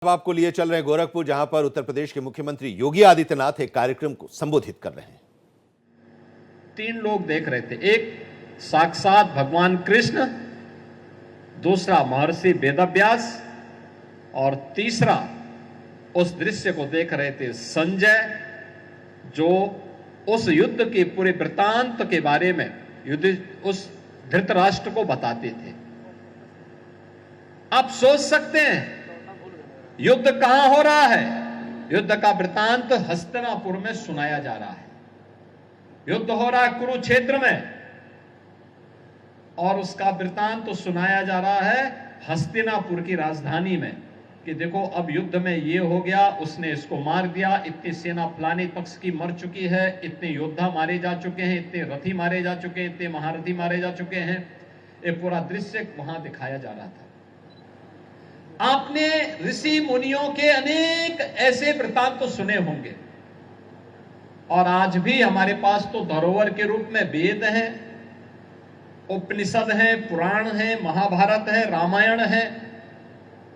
अब आपको लिए चल रहे हैं गोरखपुर, जहां पर उत्तर प्रदेश के मुख्यमंत्री योगी आदित्यनाथ एक कार्यक्रम को संबोधित कर रहे हैं। 3 लोग देख रहे थे, एक साक्षात भगवान कृष्ण, दूसरा महर्षि वेदव्यास और तीसरा उस दृश्य को देख रहे थे संजय, जो उस युद्ध के पूरे वृत्तांत के बारे में उस धृतराष्ट्र को बताते थे। आप सोच सकते हैं युद्ध कहां हो रहा है? युद्ध का वृत्तांत हस्तिनापुर में सुनाया जा रहा है। युद्ध हो रहा है कुरुक्षेत्र में और उसका वृत्तांत तो सुनाया जा रहा है हस्तिनापुर की राजधानी में कि देखो अब युद्ध में ये हो गया, उसने इसको मार दिया, इतनी सेना फलाने पक्ष की मर चुकी है, इतने योद्धा मारे जा चुके हैं, इतने रथी मारे जा चुके हैं, इतने महारथी मारे जा चुके हैं। ये पूरा दृश्य वहां दिखाया जा रहा था। आपने ऋषि मुनियों के अनेक ऐसे वृत्तांत तो सुने होंगे और आज भी हमारे पास तो धरोहर के रूप में वेद हैं, उपनिषद हैं, पुराण हैं, महाभारत है, रामायण है,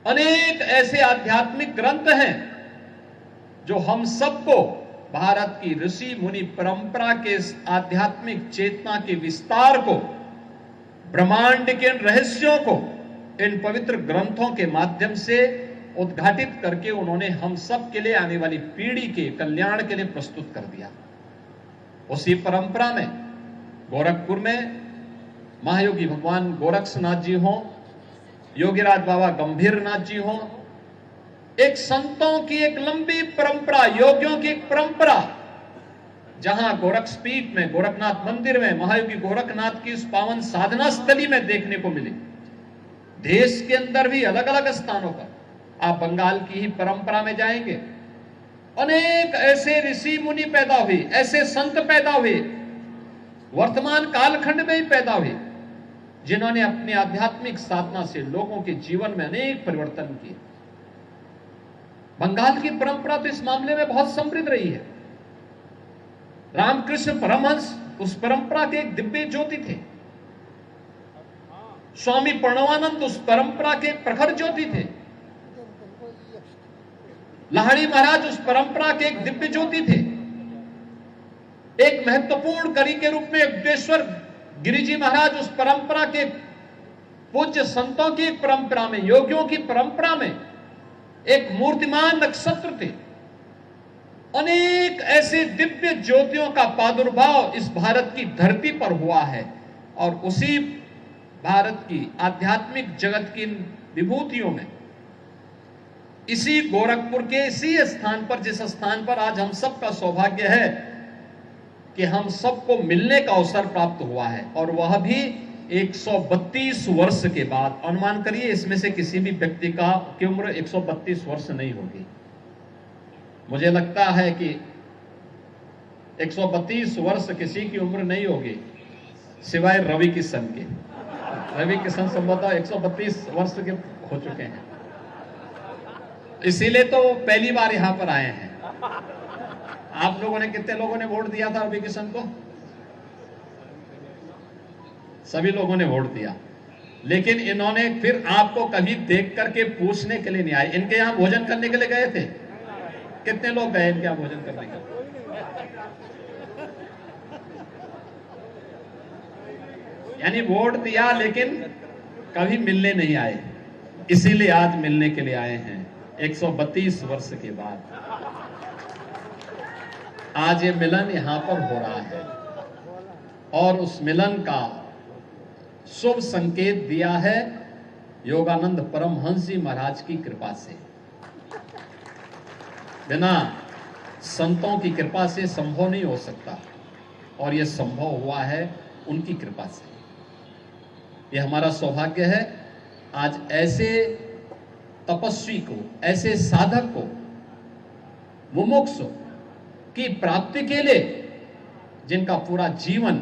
अनेक ऐसे आध्यात्मिक ग्रंथ हैं जो हम सबको भारत की ऋषि मुनि परंपरा के आध्यात्मिक चेतना के विस्तार को, ब्रह्मांड के रहस्यों को इन पवित्र ग्रंथों के माध्यम से उद्घाटित करके उन्होंने हम सब के लिए, आने वाली पीढ़ी के कल्याण के लिए प्रस्तुत कर दिया। उसी परंपरा में गोरखपुर में महायोगी भगवान गोरक्षनाथ जी हों, योगीराज बाबा गंभीरनाथ जी हों, एक संतों की एक लंबी परंपरा, योगियों की एक परंपरा, जहां गोरक्षपीठ में, गोरखनाथ मंदिर में महायोगी गोरखनाथ की उस पावन साधना स्थली में देखने को मिली। देश के अंदर भी अलग अलग स्थानों पर, आप बंगाल की ही परंपरा में जाएंगे, अनेक ऐसे ऋषि मुनि पैदा हुए, ऐसे संत पैदा हुए, वर्तमान कालखंड में ही पैदा हुए, जिन्होंने अपनी आध्यात्मिक साधना से लोगों के जीवन में अनेक परिवर्तन किए। बंगाल की परंपरा तो इस मामले में बहुत समृद्ध रही है। रामकृष्ण परमहंस उस परंपरा के एक दिव्य ज्योति थे। स्वामी प्रणवानंद उस परंपरा के प्रखर ज्योति थे। लाहिड़ी महाराज उस परंपरा के एक दिव्य ज्योति थे। एक महत्वपूर्ण कड़ी के रूप में युक्तेश्वर गिरिजी महाराज उस परंपरा के पूज्य संतों की परंपरा में, योगियों की परंपरा में एक मूर्तिमान नक्षत्र थे। अनेक ऐसे दिव्य ज्योतियों का प्रादुर्भाव इस भारत की धरती पर हुआ है और उसी भारत की आध्यात्मिक जगत की विभूतियों में, इसी गोरखपुर के इसी स्थान पर, जिस स्थान पर आज हम सबका सौभाग्य है कि हम सबको मिलने का अवसर प्राप्त हुआ है, और वह भी 132 वर्ष के बाद। अनुमान करिए इसमें से किसी भी व्यक्ति की उम्र 132 वर्ष नहीं होगी। मुझे लगता है कि 132 वर्ष किसी की उम्र नहीं होगी सिवाय रवि किशन के। रवि किशन संभवतः 132 वर्ष के हो चुके हैं, इसीलिए तो पहली बार यहां पर आए हैं। आप लोगों ने, कितने लोगों ने वोट दिया था रवि किशन को? सभी लोगों ने वोट दिया, लेकिन इन्होंने फिर आपको कभी देख करके पूछने के लिए नहीं आए। इनके यहां भोजन करने के लिए गए थे? कितने लोग गए इनके यहां भोजन करने के लिए? यानी वोट दिया लेकिन कभी मिलने नहीं आए, इसीलिए आज मिलने के लिए आए हैं 132 वर्ष के बाद। आज ये मिलन यहां पर हो रहा है और उस मिलन का शुभ संकेत दिया है योगानंद परमहंस जी महाराज की कृपा से। बिना संतों की कृपा से संभव नहीं हो सकता, और यह संभव हुआ है उनकी कृपा से। यह हमारा सौभाग्य है आज ऐसे तपस्वी को, ऐसे साधक को, मुमुक्षु की प्राप्ति के लिए, जिनका पूरा जीवन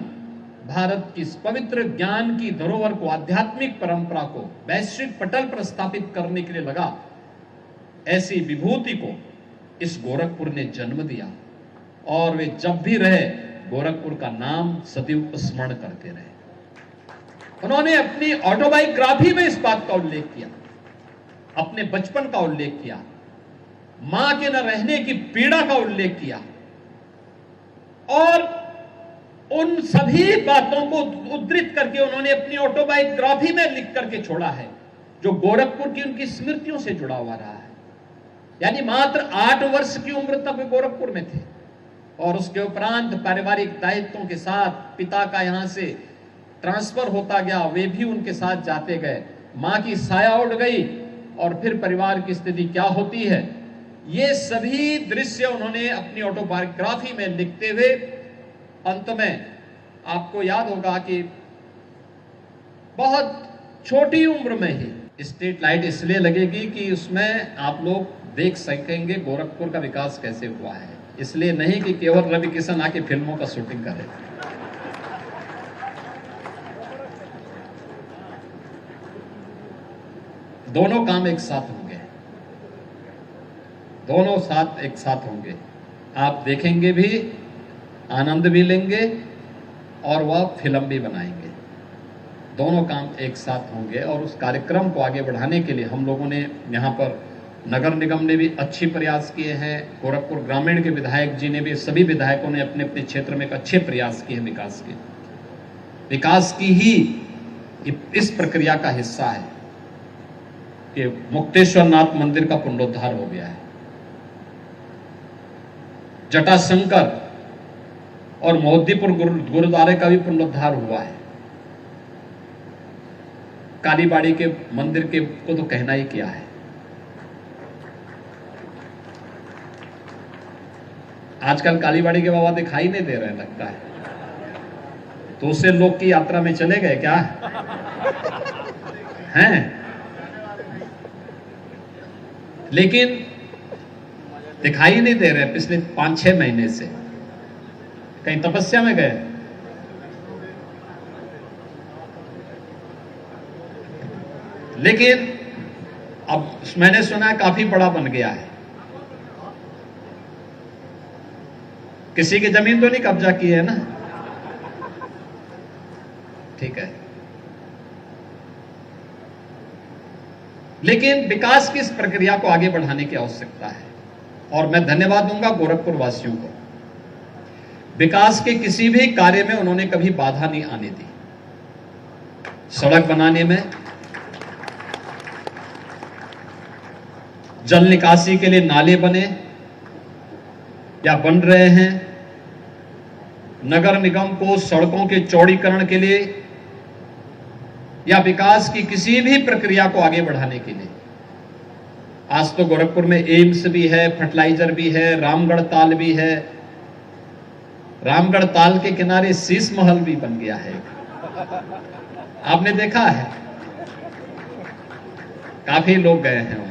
भारत की इस पवित्र ज्ञान की धरोहर को, आध्यात्मिक परंपरा को वैश्विक पटल पर स्थापित करने के लिए लगा, ऐसी विभूति को इस गोरखपुर ने जन्म दिया और वे जब भी रहे गोरखपुर का नाम सदैव स्मरण करते रहे। उन्होंने अपनी ऑटोबायोग्राफी में इस बात का उल्लेख किया, अपने बचपन का उल्लेख किया मां के न रहने की पीड़ा का उल्लेख किया और उन सभी बातों को उद्धृत करके उन्होंने अपनी ऑटोबायोग्राफी में लिख करके छोड़ा है, जो गोरखपुर की उनकी स्मृतियों से जुड़ा हुआ रहा है। यानी मात्र 8 वर्ष की उम्र तक वे गोरखपुर में थे और उसके उपरांत पारिवारिक दायित्वों के साथ पिता का यहां से ट्रांसफर होता गया, वे भी उनके साथ जाते गए। मां की साया उड़ गई और फिर परिवार की स्थिति क्या होती है, ये सभी दृश्य उन्होंने अपनी ऑटोबायोग्राफी में लिखते हुए अंत में, आपको याद होगा कि बहुत छोटी उम्र में ही स्ट्रीट लाइट इसलिए लगेगी कि उसमें आप लोग देख सकेंगे गोरखपुर का विकास कैसे हुआ है, इसलिए नहीं कि केवल रवि किशन आके फिल्मों का शूटिंग करे। दोनों काम एक साथ होंगे, दोनों साथ एक साथ होंगे। आप देखेंगे भी, आनंद भी लेंगे और वह फिल्म भी बनाएंगे। दोनों काम एक साथ होंगे और उस कार्यक्रम को आगे बढ़ाने के लिए हम लोगों ने यहाँ पर नगर निगम ने भी अच्छे प्रयास किए हैं, गोरखपुर ग्रामीण के विधायक जी ने भी, सभी विधायकों ने अपने अपने क्षेत्र में एक अच्छे प्रयास किए हैं विकास के। विकास की ही इस प्रक्रिया का हिस्सा है कि मुक्तेश्वर नाथ मंदिर का पुनरुद्धार हो गया है, जटाशंकर और मोहद्दीपुर गुरुद्वारे का भी पुनरुद्धार हुआ है। कालीबाड़ी के मंदिर के को तो कहना ही क्या है। आजकल कालीबाड़ी के बाबा दिखाई नहीं दे रहे लगता है, तो उससे लोग की यात्रा में चले गए क्या हैं? लेकिन दिखाई नहीं दे रहे पिछले 5-6 महीने से, कहीं तपस्या में गए। लेकिन अब मैंने सुना है काफी बड़ा बन गया है। किसी की जमीन तो नहीं कब्जा की है ना? ठीक है, लेकिन विकास की इस प्रक्रिया को आगे बढ़ाने की आवश्यकता है और मैं धन्यवाद दूंगा गोरखपुर वासियों को। विकास के किसी भी कार्य में उन्होंने कभी बाधा नहीं आने दी। सड़क बनाने में, जल निकासी के लिए नाले बने या बन रहे हैं, नगर निगम को सड़कों के चौड़ीकरण के लिए या विकास की किसी भी प्रक्रिया को आगे बढ़ाने के लिए। आज तो गोरखपुर में एम्स भी है, फर्टिलाइजर भी है, रामगढ़ ताल भी है। रामगढ़ ताल के किनारे शीश महल भी बन गया है, आपने देखा है, काफी लोग गए हैं वहां।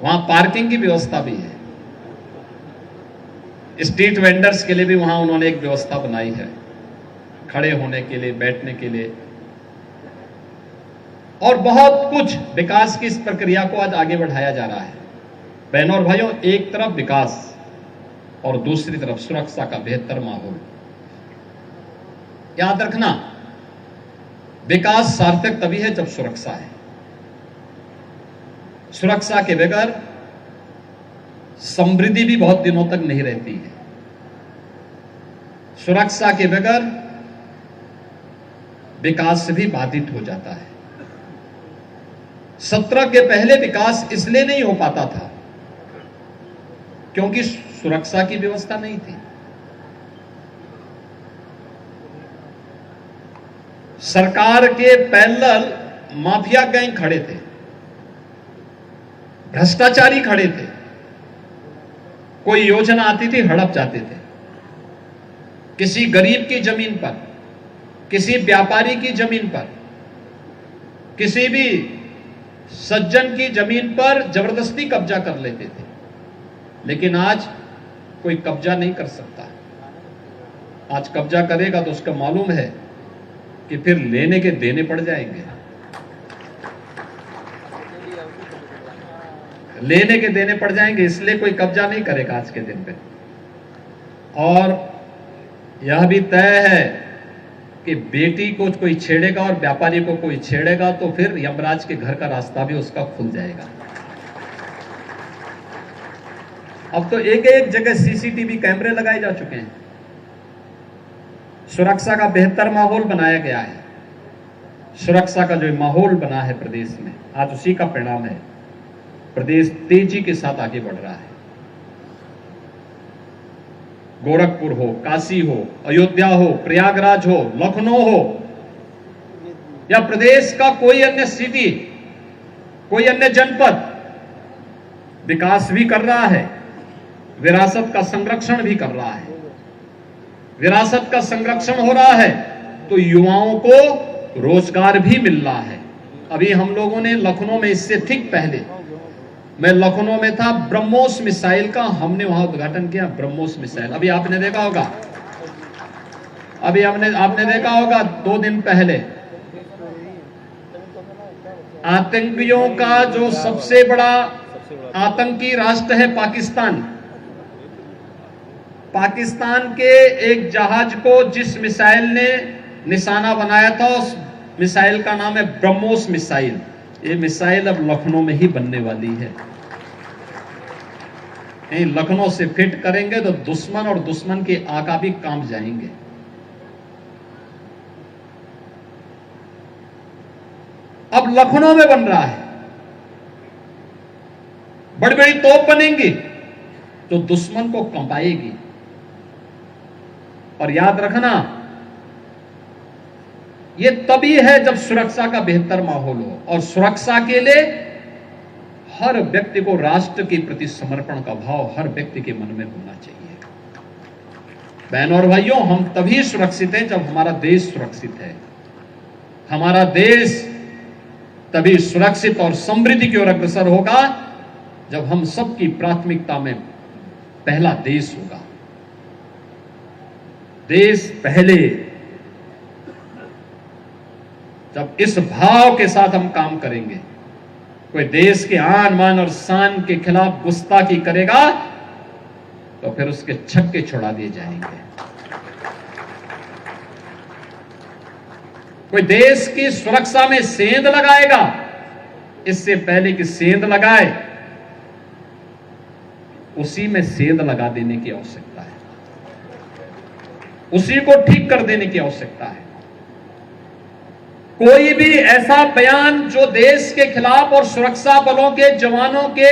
वहां पार्किंग की व्यवस्था भी है, स्ट्रीट वेंडर्स के लिए भी वहां उन्होंने एक व्यवस्था बनाई है, खड़े होने के लिए, बैठने के लिए, और बहुत कुछ विकास की इस प्रक्रिया को आज आगे बढ़ाया जा रहा है। बहनों और भाइयों, एक तरफ विकास और दूसरी तरफ सुरक्षा का बेहतर माहौल। याद रखना, विकास सार्थक तभी है जब सुरक्षा है। सुरक्षा के बगैर समृद्धि भी बहुत दिनों तक नहीं रहती है। सुरक्षा के बगैर विकास भी बाधित हो जाता है। 17 के पहले विकास इसलिए नहीं हो पाता था क्योंकि सुरक्षा की व्यवस्था नहीं थी। सरकार के पैरेलल माफिया गैंग खड़े थे, भ्रष्टाचारी खड़े थे, कोई योजना आती थी हड़प जाते थे। किसी गरीब की जमीन पर, किसी व्यापारी की जमीन पर, किसी भी सज्जन की जमीन पर जबरदस्ती कब्जा कर लेते थे। लेकिन आज कोई कब्जा नहीं कर सकता। आज कब्जा करेगा तो उसका मालूम है कि फिर लेने के देने पड़ जाएंगे, लेने के देने पड़ जाएंगे, इसलिए कोई कब्जा नहीं करेगा आज के दिन पे। और यह भी तय है कि बेटी को कोई छेड़ेगा और व्यापारी को कोई छेड़ेगा तो फिर यमराज के घर का रास्ता भी उसका खुल जाएगा। अब तो एक एक जगह सीसीटीवी कैमरे लगाए जा चुके हैं। सुरक्षा का बेहतर माहौल बनाया गया है। सुरक्षा का जो माहौल बना है प्रदेश में, आज उसी का परिणाम है प्रदेश तेजी के साथ आगे बढ़ रहा है। गोरखपुर हो, काशी हो, अयोध्या हो, प्रयागराज हो, लखनऊ हो या प्रदेश का कोई अन्य सिटी, कोई अन्य जनपद विकास भी कर रहा है, विरासत का संरक्षण भी कर रहा है। विरासत का संरक्षण हो रहा है तो युवाओं को रोजगार भी मिल रहा है। अभी हम लोगों ने लखनऊ में, इससे ठीक पहले मैं लखनऊ में था, ब्रह्मोस मिसाइल का हमने वहां उद्घाटन किया। ब्रह्मोस मिसाइल अभी आपने देखा होगा, आपने देखा होगा 2 दिन पहले आतंकियों का जो सबसे बड़ा आतंकी राष्ट्र है पाकिस्तान के एक जहाज को जिस मिसाइल ने निशाना बनाया था, उस मिसाइल का नाम है ब्रह्मोस मिसाइल। ये मिसाइल अब लखनऊ में ही बनने वाली है। लखनऊ से फिट करेंगे तो दुश्मन और दुश्मन के आका भी कांप जाएंगे। अब लखनऊ में बन रहा है, बड़ी बड़ी तोप बनेंगी तो दुश्मन को कंपाएगी। और याद रखना, ये तभी है जब सुरक्षा का बेहतर माहौल हो, और सुरक्षा के लिए हर व्यक्ति को राष्ट्र के प्रति समर्पण का भाव हर व्यक्ति के मन में होना चाहिए। बहनों और भाइयों, हम तभी सुरक्षित हैं जब हमारा देश सुरक्षित है। हमारा देश तभी सुरक्षित और समृद्धि की ओर अग्रसर होगा जब हम सबकी प्राथमिकता में पहला देश होगा। देश पहले, जब इस भाव के साथ हम काम करेंगे, कोई देश के आन मान और शान के खिलाफ गुस्ताखी करेगा तो फिर उसके छक्के छुड़ा दिए जाएंगे। कोई देश की सुरक्षा में सेंध लगाएगा, इससे पहले कि सेंध लगाए उसी में सेंध लगा देने की आवश्यकता है, उसी को ठीक कर देने की आवश्यकता है। कोई भी ऐसा बयान जो देश के खिलाफ और सुरक्षा बलों के जवानों के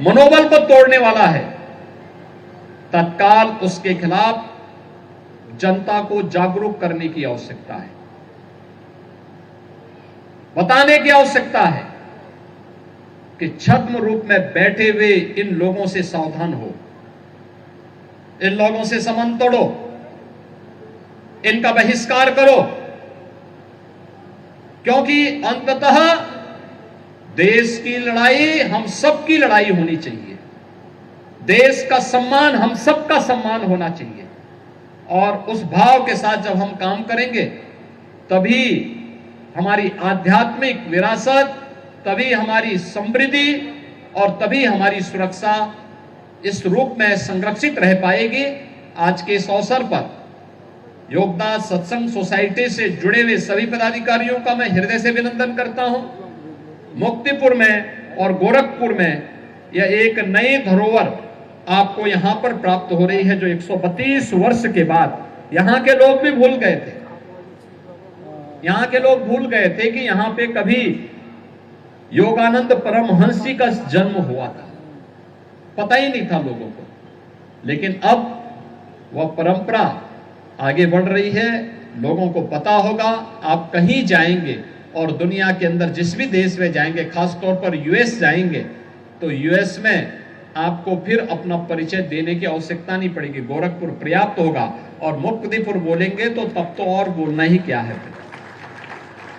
मनोबल को तोड़ने वाला है, तत्काल उसके खिलाफ जनता को जागरूक करने की आवश्यकता है, बताने की आवश्यकता है कि छद्म रूप में बैठे हुए इन लोगों से सावधान हो, इन लोगों से संबंध तोड़ो, इनका बहिष्कार करो, क्योंकि अंततः देश की लड़ाई हम सबकी लड़ाई होनी चाहिए। देश का सम्मान हम सबका सम्मान होना चाहिए। और उस भाव के साथ जब हम काम करेंगे तभी हमारी आध्यात्मिक विरासत, तभी हमारी समृद्धि और तभी हमारी सुरक्षा इस रूप में संरक्षित रह पाएगी। आज के इस अवसर पर योगदान सत्संग सोसाइटी से जुड़े हुए सभी पदाधिकारियों का मैं हृदय से अभिनंदन करता हूं। मुक्तिपुर में और गोरखपुर में यह एक नई धरोहर आपको यहां पर प्राप्त हो रही है, जो 132 वर्ष के बाद यहां के लोग भी भूल गए थे। यहां के लोग भूल गए थे कि यहां पे कभी योगानंद परमहंस जी का जन्म हुआ था, पता ही नहीं था लोगों को। लेकिन अब वह परंपरा आगे बढ़ रही है, लोगों को पता होगा। आप कहीं जाएंगे और दुनिया के अंदर जिस भी देश में जाएंगे, खास तौर पर यूएस जाएंगे, तो यूएस में आपको फिर अपना परिचय देने की आवश्यकता नहीं पड़ेगी। गोरखपुर पर्याप्त होगा, और मुक्तिपुर बोलेंगे तो तब तो और बोलना ही क्या है।